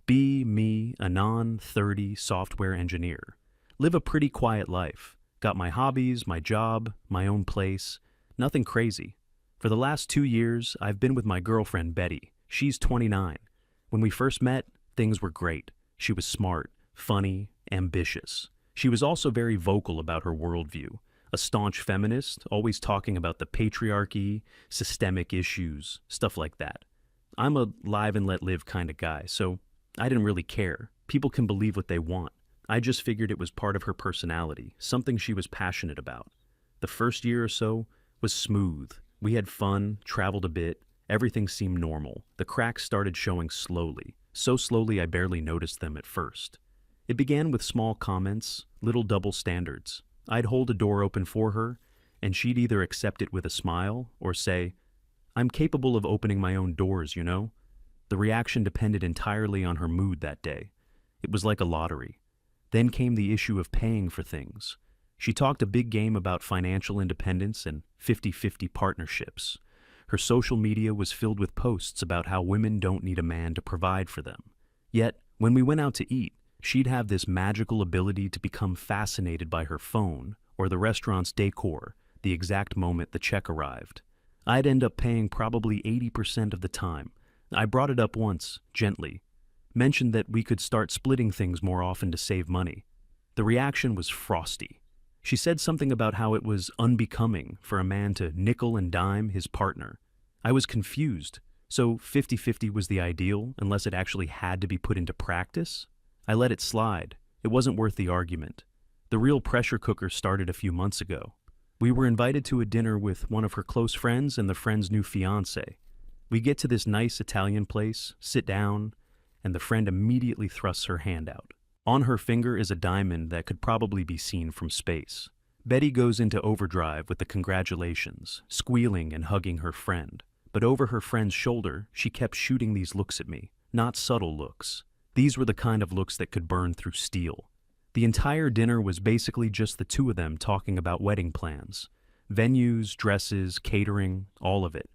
Be me, a non-30 software engineer. Live a pretty quiet life. Got my hobbies, my job, my own place. Nothing crazy. For the last 2 years, I've been with my girlfriend, Betty. She's 29. When we first met, things were great. She was smart, funny, ambitious. She was also very vocal about her worldview. A staunch feminist, always talking about the patriarchy, systemic issues, stuff like that. I'm a live and let live kind of guy, so I didn't really care. People can believe what they want. I just figured it was part of her personality, something she was passionate about. The first year or so was smooth. We had fun, traveled a bit, everything seemed normal. The cracks started showing slowly, so slowly I barely noticed them at first. It began with small comments, little double standards. I'd hold a door open for her, and she'd either accept it with a smile or say, "I'm capable of opening my own doors, you know?" The reaction depended entirely on her mood that day. It was like a lottery. Then came the issue of paying for things. She talked a big game about financial independence and 50-50 partnerships. Her social media was filled with posts about how women don't need a man to provide for them. Yet, when we went out to eat, she'd have this magical ability to become fascinated by her phone or the restaurant's decor the exact moment the check arrived. I'd end up paying probably 80% of the time. I brought it up once, gently, mentioned that we could start splitting things more often to save money. The reaction was frosty. She said something about how it was unbecoming for a man to nickel and dime his partner. I was confused. So 50-50 was the ideal, unless it actually had to be put into practice? I let it slide. It wasn't worth the argument. The real pressure cooker started a few months ago. We were invited to a dinner with one of her close friends and the friend's new fiancé. We get to this nice Italian place, sit down, and the friend immediately thrusts her hand out. On her finger is a diamond that could probably be seen from space. Betty goes into overdrive with the congratulations, squealing and hugging her friend. But over her friend's shoulder, she kept shooting these looks at me. Not subtle looks. These were the kind of looks that could burn through steel. The entire dinner was basically just the two of them talking about wedding plans. Venues, dresses, catering, all of it.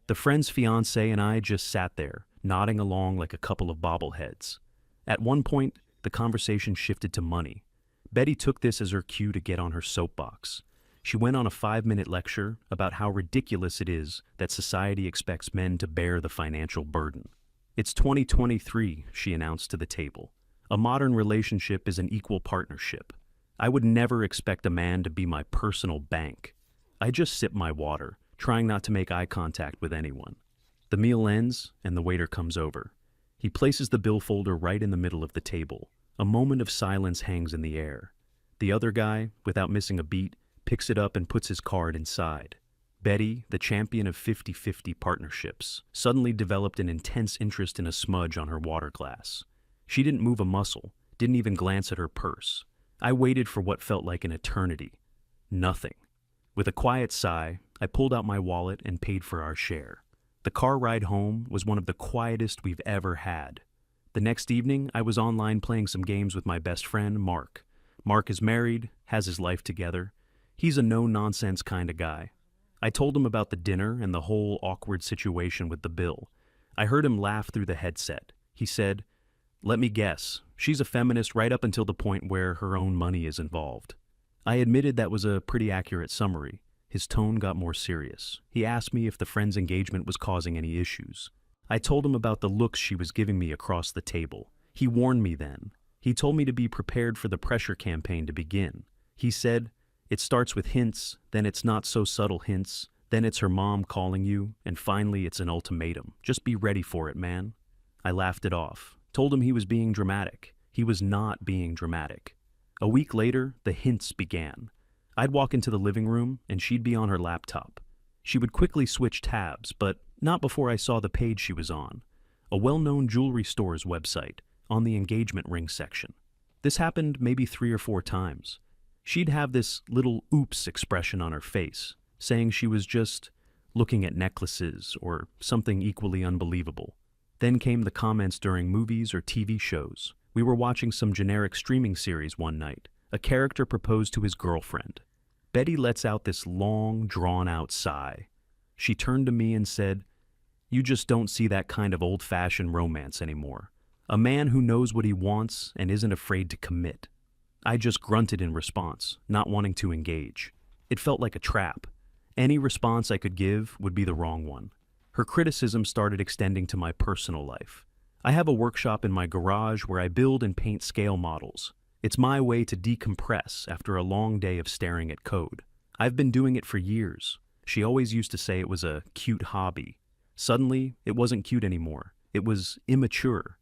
The friend's fiancé and I just sat there, nodding along like a couple of bobbleheads. At one point, the conversation shifted to money. Betty took this as her cue to get on her soapbox. She went on a 5-minute lecture about how ridiculous it is that society expects men to bear the financial burden. "It's 2023, she announced to the table. "A modern relationship is an equal partnership. I would never expect a man to be my personal bank." I just sip my water, trying not to make eye contact with anyone. The meal ends, and the waiter comes over. He places the bill folder right in the middle of the table. A moment of silence hangs in the air. The other guy, without missing a beat, picks it up and puts his card inside. Betty, the champion of 50-50 partnerships, suddenly developed an intense interest in a smudge on her water glass. She didn't move a muscle, didn't even glance at her purse. I waited for what felt like an eternity. Nothing. With a quiet sigh, I pulled out my wallet and paid for our share. The car ride home was one of the quietest we've ever had. The next evening, I was online playing some games with my best friend, Mark. Mark is married, has his life together. He's a no-nonsense kind of guy. I told him about the dinner and the whole awkward situation with the bill. I heard him laugh through the headset. He said, "Let me guess, she's a feminist right up until the point where her own money is involved." I admitted that was a pretty accurate summary. His tone got more serious. He asked me if the friend's engagement was causing any issues. I told him about the looks she was giving me across the table. He warned me then. He told me to be prepared for the pressure campaign to begin. He said, "It starts with hints, then it's not so subtle hints, then it's her mom calling you, and finally it's an ultimatum. Just be ready for it, man." I laughed it off, told him he was being dramatic. He was not being dramatic. A week later, the hints began. I'd walk into the living room, and she'd be on her laptop. She would quickly switch tabs, but not before I saw the page she was on. A well-known jewelry store's website, on the engagement ring section. This happened maybe 3 or 4 times. She'd have this little oops expression on her face, saying she was just looking at necklaces or something equally unbelievable. Then came the comments during movies or TV shows. We were watching some generic streaming series one night. A character proposed to his girlfriend. Betty lets out this long, drawn-out sigh. She turned to me and said, "You just don't see that kind of old-fashioned romance anymore. A man who knows what he wants and isn't afraid to commit. I just grunted in response, not wanting to engage. It felt like a trap. Any response I could give would be the wrong one. Her criticism started extending to my personal life. I have a workshop in my garage where I build and paint scale models. It's my way to decompress after a long day of staring at code. I've been doing it for years. She always used to say it was a cute hobby. Suddenly, it wasn't cute anymore. It was immature.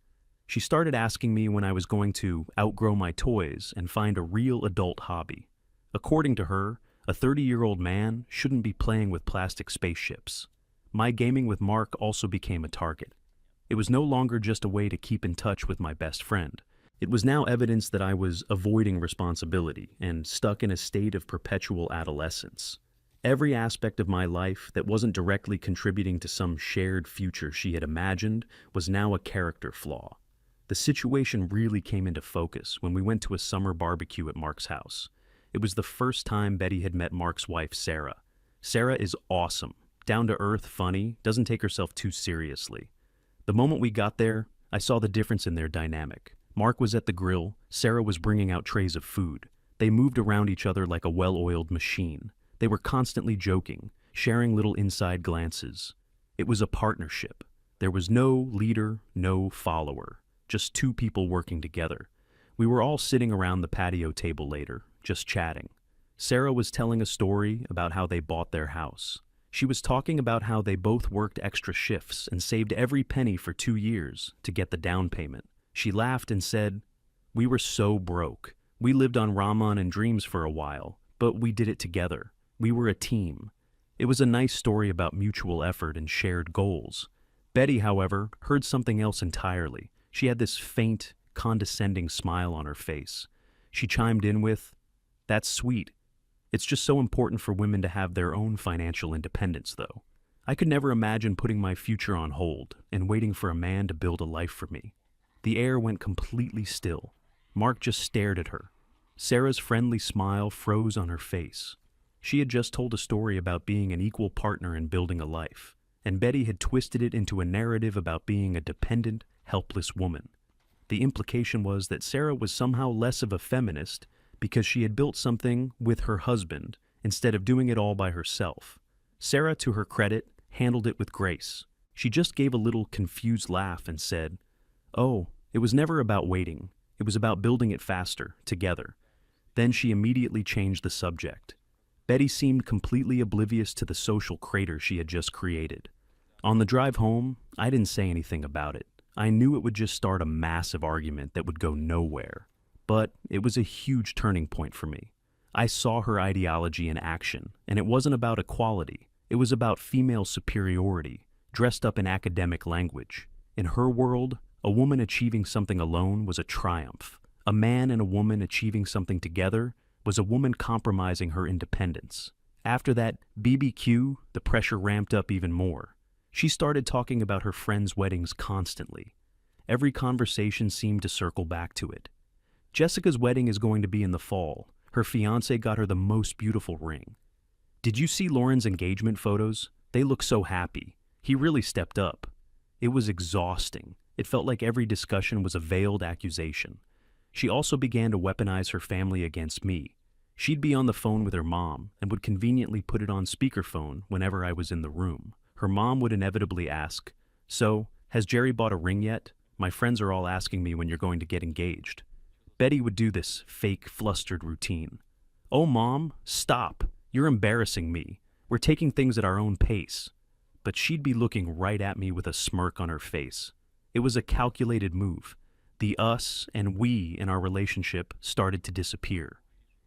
She started asking me when I was going to outgrow my toys and find a real adult hobby. According to her, a 30-year-old man shouldn't be playing with plastic spaceships. My gaming with Mark also became a target. It was no longer just a way to keep in touch with my best friend. It was now evidence that I was avoiding responsibility and stuck in a state of perpetual adolescence. Every aspect of my life that wasn't directly contributing to some shared future she had imagined was now a character flaw. The situation really came into focus when we went to a summer barbecue at Mark's house. It was the first time Betty had met Mark's wife, Sarah. Sarah is awesome, down-to-earth, funny, doesn't take herself too seriously. The moment we got there, I saw the difference in their dynamic. Mark was at the grill, Sarah was bringing out trays of food. They moved around each other like a well-oiled machine. They were constantly joking, sharing little inside glances. It was a partnership. There was no leader, no follower, just two people working together. We were all sitting around the patio table later, just chatting. Sarah was telling a story about how they bought their house. She was talking about how they both worked extra shifts and saved every penny for 2 years to get the down payment. She laughed and said, "We were so broke. We lived on ramen and dreams for a while, but we did it together. We were a team." It was a nice story about mutual effort and shared goals. Betty, however, heard something else entirely. She had this faint, condescending smile on her face. She chimed in with, "That's sweet. It's just so important for women to have their own financial independence, though. I could never imagine putting my future on hold and waiting for a man to build a life for me." The air went completely still. Mark just stared at her. Sarah's friendly smile froze on her face. She had just told a story about being an equal partner in building a life, and Betty had twisted it into a narrative about being a dependent, helpless woman. The implication was that Sarah was somehow less of a feminist because she had built something with her husband instead of doing it all by herself. Sarah, to her credit, handled it with grace. She just gave a little confused laugh and said, "Oh, it was never about waiting. It was about building it faster, together." Then she immediately changed the subject. Betty seemed completely oblivious to the social crater she had just created. On the drive home, I didn't say anything about it. I knew it would just start a massive argument that would go nowhere. But it was a huge turning point for me. I saw her ideology in action, and it wasn't about equality. It was about female superiority, dressed up in academic language. In her world, a woman achieving something alone was a triumph. A man and a woman achieving something together was a woman compromising her independence. After that BBQ, the pressure ramped up even more. She started talking about her friends' weddings constantly. Every conversation seemed to circle back to it. Jessica's wedding is going to be in the fall. Her fiancé got her the most beautiful ring. "Did you see Lauren's engagement photos? They look so happy. He really stepped up." It was exhausting. It felt like every discussion was a veiled accusation. She also began to weaponize her family against me. She'd be on the phone with her mom and would conveniently put it on speakerphone whenever I was in the room. Her mom would inevitably ask, "So, has Jerry bought a ring yet? My friends are all asking me when you're going to get engaged." Betty would do this fake, flustered routine. "Oh, Mom, stop. You're embarrassing me. We're taking things at our own pace." But she'd be looking right at me with a smirk on her face. It was a calculated move. The us and we in our relationship started to disappear.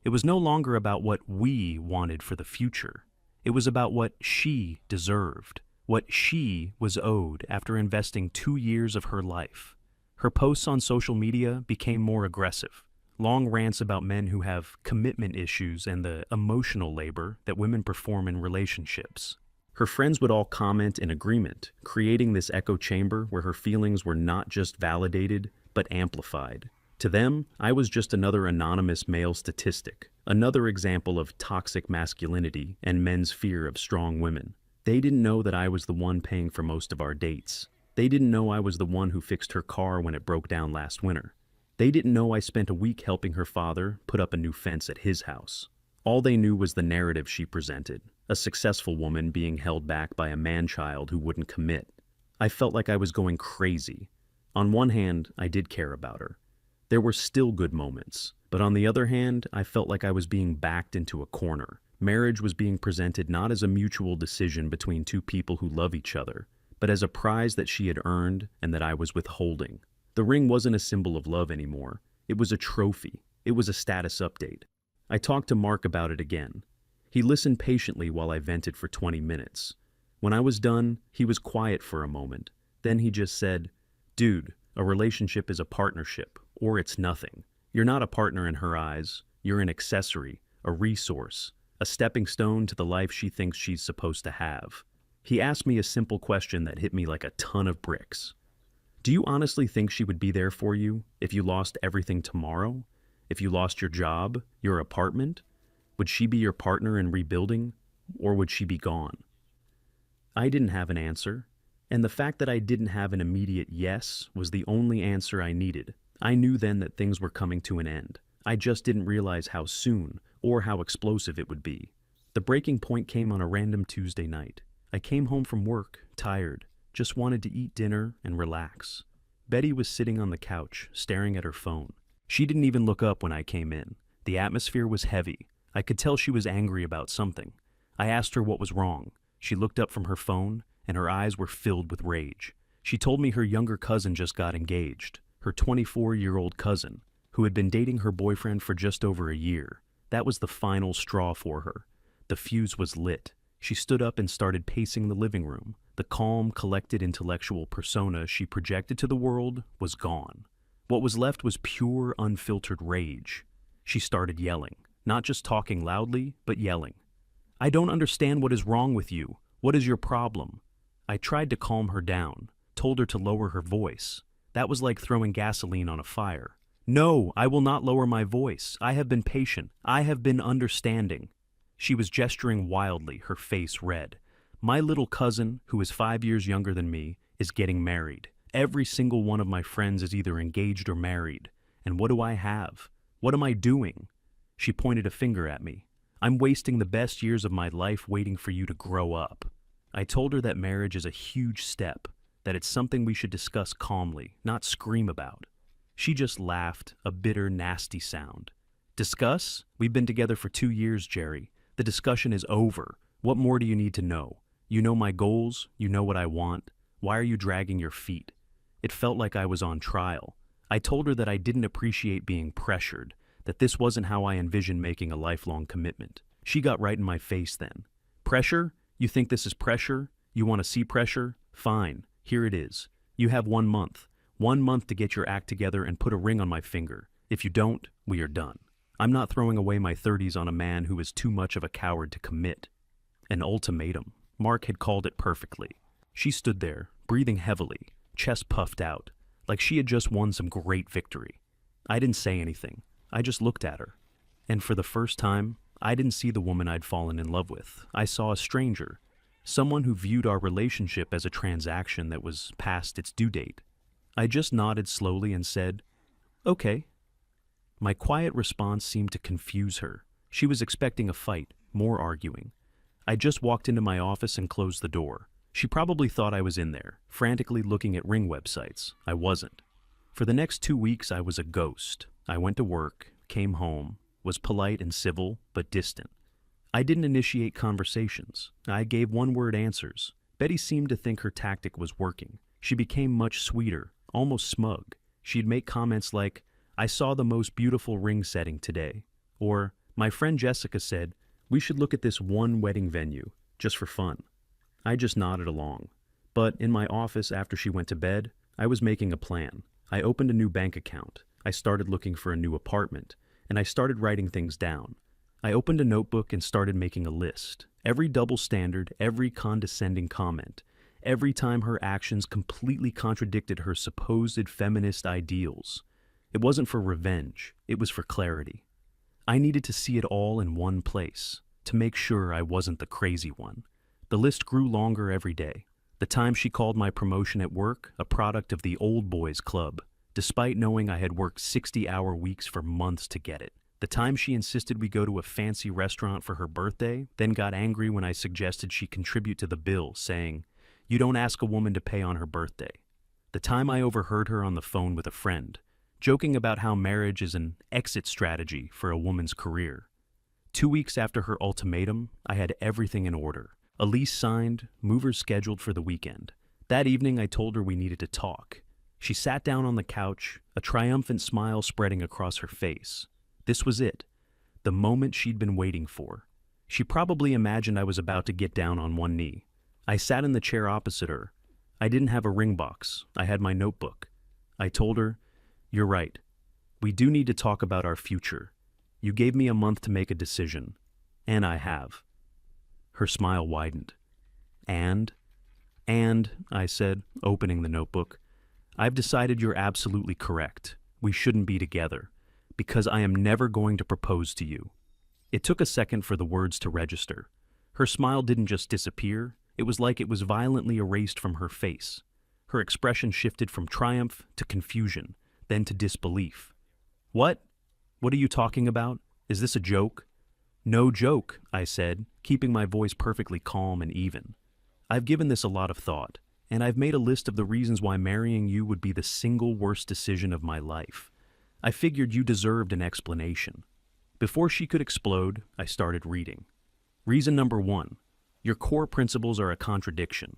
It was no longer about what we wanted for the future. It was about what she deserved, what she was owed after investing 2 years of her life. Her posts on social media became more aggressive. Long rants about men who have commitment issues and the emotional labor that women perform in relationships. Her friends would all comment in agreement, creating this echo chamber where her feelings were not just validated, but amplified. To them, I was just another anonymous male statistic, another example of toxic masculinity and men's fear of strong women. They didn't know that I was the one paying for most of our dates. They didn't know I was the one who fixed her car when it broke down last winter. They didn't know I spent a week helping her father put up a new fence at his house. All they knew was the narrative she presented, a successful woman being held back by a man-child who wouldn't commit. I felt like I was going crazy. On one hand, I did care about her. There were still good moments, but on the other hand, I felt like I was being backed into a corner. Marriage was being presented not as a mutual decision between two people who love each other, but as a prize that she had earned and that I was withholding. The ring wasn't a symbol of love anymore. It was a trophy. It was a status update. I talked to Mark about it again. He listened patiently while I vented for 20 minutes. When I was done, he was quiet for a moment. Then he just said, "Dude, a relationship is a partnership, or it's nothing. You're not a partner in her eyes. You're an accessory, a resource, a stepping stone to the life she thinks she's supposed to have." He asked me a simple question that hit me like a ton of bricks. Do you honestly think she would be there for you if you lost everything tomorrow? If you lost your job, your apartment? Would she be your partner in rebuilding, or would she be gone? I didn't have an answer, and the fact that I didn't have an immediate yes was the only answer I needed. I knew then that things were coming to an end. I just didn't realize how soon or how explosive it would be. The breaking point came on a random Tuesday night. I came home from work, tired, just wanted to eat dinner and relax. Betty was sitting on the couch, staring at her phone. She didn't even look up when I came in. The atmosphere was heavy. I could tell she was angry about something. I asked her what was wrong. She looked up from her phone, and her eyes were filled with rage. She told me her younger cousin just got engaged, her 24-year-old cousin, who had been dating her boyfriend for just over a year. That was the final straw for her. The fuse was lit. She stood up and started pacing the living room. The calm, collected intellectual persona she projected to the world was gone. What was left was pure, unfiltered rage. She started yelling, not just talking loudly, but yelling. "I don't understand what is wrong with you. What is your problem?" I tried to calm her down, told her to lower her voice. That was like throwing gasoline on a fire. "No, I will not lower my voice. I have been patient. I have been understanding." She was gesturing wildly, her face red. "My little cousin, who is 5 years younger than me, is getting married. Every single one of my friends is either engaged or married. And what do I have? What am I doing?" She pointed a finger at me. "I'm wasting the best years of my life waiting for you to grow up." I told her that marriage is a huge step, that it's something we should discuss calmly, not scream about. She just laughed, a bitter, nasty sound. "Discuss? We've been together for 2 years, Jerry. The discussion is over. What more do you need to know? You know my goals. You know what I want. Why are you dragging your feet?" It felt like I was on trial. I told her that I didn't appreciate being pressured, that this wasn't how I envisioned making a lifelong commitment. She got right in my face then. "Pressure? You think this is pressure? You want to see pressure? Fine, here it is. You have 1 month. 1 month to get your act together and put a ring on my finger. If you don't, we are done. I'm not throwing away my 30s on a man who is too much of a coward to commit." An ultimatum. Mark had called it perfectly. She stood there, breathing heavily, chest puffed out, like she had just won some great victory. I didn't say anything. I just looked at her. And for the first time, I didn't see the woman I'd fallen in love with. I saw a stranger, someone who viewed our relationship as a transaction that was past its due date. I just nodded slowly and said, "Okay." My quiet response seemed to confuse her. She was expecting a fight, more arguing. I just walked into my office and closed the door. She probably thought I was in there, frantically looking at ring websites. I wasn't. For the next 2 weeks, I was a ghost. I went to work, came home, was polite and civil, but distant. I didn't initiate conversations. I gave one-word answers. Betty seemed to think her tactic was working. She became much sweeter, almost smug. She'd make comments like, "I saw the most beautiful ring setting today." Or, "My friend Jessica said, we should look at this one wedding venue, just for fun." I just nodded along. But in my office after she went to bed, I was making a plan. I opened a new bank account. I started looking for a new apartment, and I started writing things down. I opened a notebook and started making a list. Every double standard, every condescending comment, every time her actions completely contradicted her supposed feminist ideals. It wasn't for revenge, it was for clarity. I needed to see it all in one place, to make sure I wasn't the crazy one. The list grew longer every day. The time she called my promotion at work a product of the old boys club, despite knowing I had worked 60-hour weeks for months to get it. The time she insisted we go to a fancy restaurant for her birthday, then got angry when I suggested she contribute to the bill, saying, "You don't ask a woman to pay on her birthday." The time I overheard her on the phone with a friend, joking about how marriage is an exit strategy for a woman's career. 2 weeks after her ultimatum, I had everything in order. A lease signed, movers scheduled for the weekend. That evening I told her we needed to talk. She sat down on the couch, a triumphant smile spreading across her face. This was it, the moment she'd been waiting for. She probably imagined I was about to get down on one knee. I sat in the chair opposite her. I didn't have a ring box. I had my notebook. I told her, "You're right. We do need to talk about our future. You gave me a month to make a decision, and I have." Her smile widened. And, I said, opening the notebook, "I've decided you're absolutely correct. We shouldn't be together, because I am never going to propose to you." It took a second for the words to register. Her smile didn't just disappear, it was like it was violently erased from her face. Her expression shifted from triumph to confusion, then to disbelief. "What? What are you talking about? Is this a joke?" "No joke," I said, keeping my voice perfectly calm and even. "I've given this a lot of thought, and I've made a list of the reasons why marrying you would be the single worst decision of my life. I figured you deserved an explanation." Before she could explode, I started reading. Reason number 1. Your core principles are a contradiction.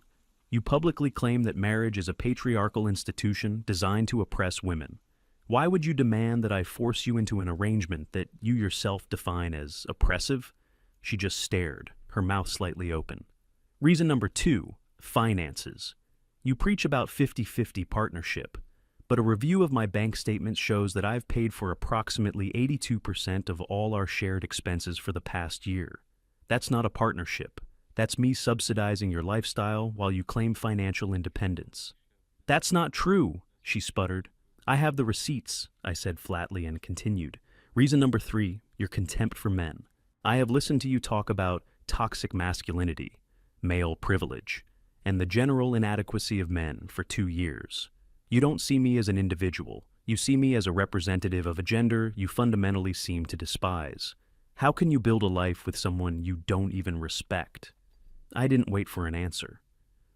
You publicly claim that marriage is a patriarchal institution designed to oppress women. Why would you demand that I force you into an arrangement that you yourself define as oppressive? She just stared, her mouth slightly open. Reason number 2, finances. You preach about 50-50 partnership, but a review of my bank statements shows that I've paid for approximately 82% of all our shared expenses for the past year. That's not a partnership. That's me subsidizing your lifestyle while you claim financial independence. "That's not true," she sputtered. "I have the receipts," I said flatly and continued. Reason number 3, your contempt for men. I have listened to you talk about toxic masculinity, male privilege, and the general inadequacy of men for 2 years. You don't see me as an individual. You see me as a representative of a gender you fundamentally seem to despise. How can you build a life with someone you don't even respect? I didn't wait for an answer.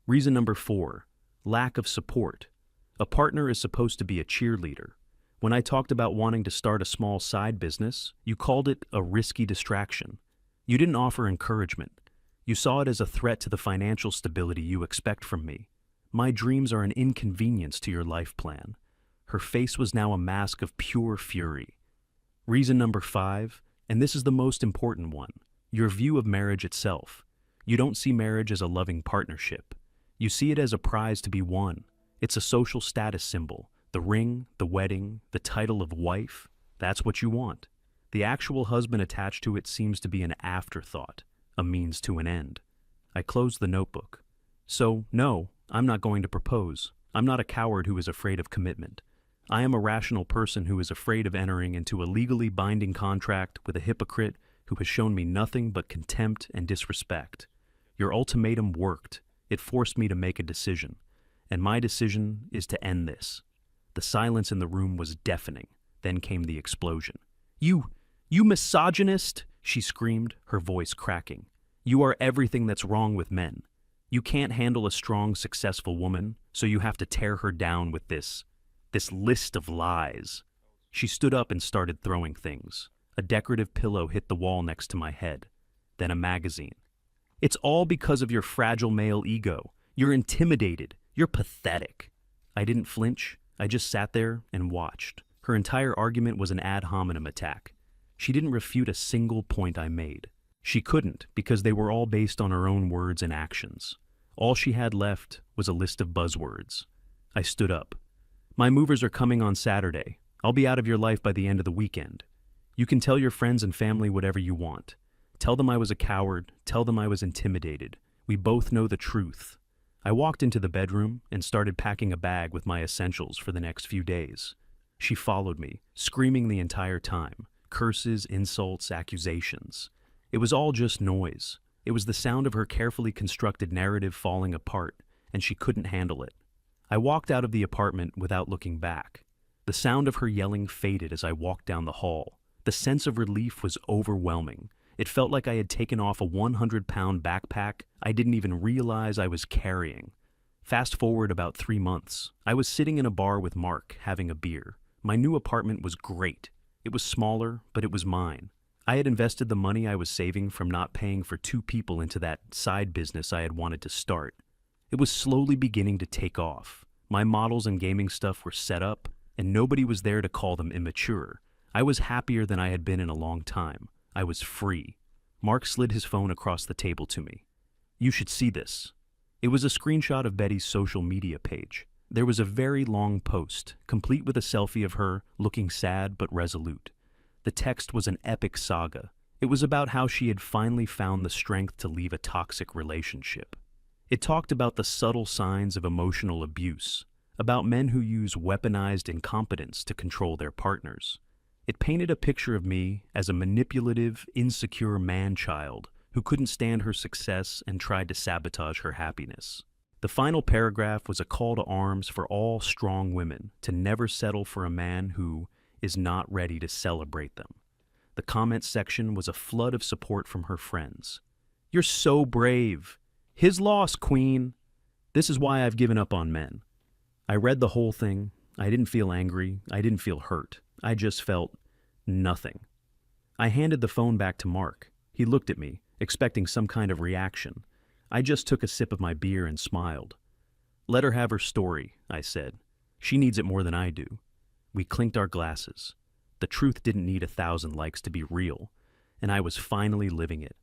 Reason number 4, lack of support. A partner is supposed to be a cheerleader. When I talked about wanting to start a small side business, you called it a risky distraction. You didn't offer encouragement. You saw it as a threat to the financial stability you expect from me. My dreams are an inconvenience to your life plan. Her face was now a mask of pure fury. Reason number 5, and this is the most important one, your view of marriage itself. You don't see marriage as a loving partnership. You see it as a prize to be won. It's a social status symbol. The ring, the wedding, the title of wife, that's what you want. The actual husband attached to it seems to be an afterthought, a means to an end. I closed the notebook. So, no, I'm not going to propose. I'm not a coward who is afraid of commitment. I am a rational person who is afraid of entering into a legally binding contract with a hypocrite who has shown me nothing but contempt and disrespect. Your ultimatum worked. It forced me to make a decision. And my decision is to end this. The silence in the room was deafening. Then came the explosion. You misogynist!" she screamed, her voice cracking. "You are everything that's wrong with men. You can't handle a strong, successful woman, so you have to tear her down with this list of lies." She stood up and started throwing things. A decorative pillow hit the wall next to my head, then a magazine. "It's all because of your fragile male ego. You're intimidated. You're pathetic." I didn't flinch. I just sat there and watched. Her entire argument was an ad hominem attack. She didn't refute a single point I made. She couldn't, because they were all based on her own words and actions. All she had left was a list of buzzwords. I stood up. "My movers are coming on Saturday. I'll be out of your life by the end of the weekend. You can tell your friends and family whatever you want. Tell them I was a coward. Tell them I was intimidated. We both know the truth." I walked into the bedroom and started packing a bag with my essentials for the next few days. She followed me, screaming the entire time. Curses, insults, accusations. It was all just noise. It was the sound of her carefully constructed narrative falling apart, and she couldn't handle it. I walked out of the apartment without looking back. The sound of her yelling faded as I walked down the hall. The sense of relief was overwhelming. It felt like I had taken off a 100-pound backpack I didn't even realize I was carrying. Fast forward about 3 months. I was sitting in a bar with Mark, having a beer. My new apartment was great. It was smaller, but it was mine. I had invested the money I was saving from not paying for 2 people into that side business I had wanted to start. It was slowly beginning to take off. My models and gaming stuff were set up, and nobody was there to call them immature. I was happier than I had been in a long time. I was free. Mark slid his phone across the table to me. "You should see this." It was a screenshot of Betty's social media page. There was a very long post, complete with a selfie of her looking sad but resolute. The text was an epic saga. It was about how she had finally found the strength to leave a toxic relationship. It talked about the subtle signs of emotional abuse, about men who use weaponized incompetence to control their partners. It painted a picture of me as a manipulative, insecure man-child who couldn't stand her success and tried to sabotage her happiness. The final paragraph was a call to arms for all strong women to never settle for a man who is not ready to celebrate them. The comment section was a flood of support from her friends. "You're so brave. His loss, queen. This is why I've given up on men." I read the whole thing. I didn't feel angry. I didn't feel hurt. I just felt nothing. I handed the phone back to Mark. He looked at me, expecting some kind of reaction. I just took a sip of my beer and smiled. "Let her have her story," I said. "She needs it more than I do." We clinked our glasses. The truth didn't need 1,000 likes to be real, and I was finally living it.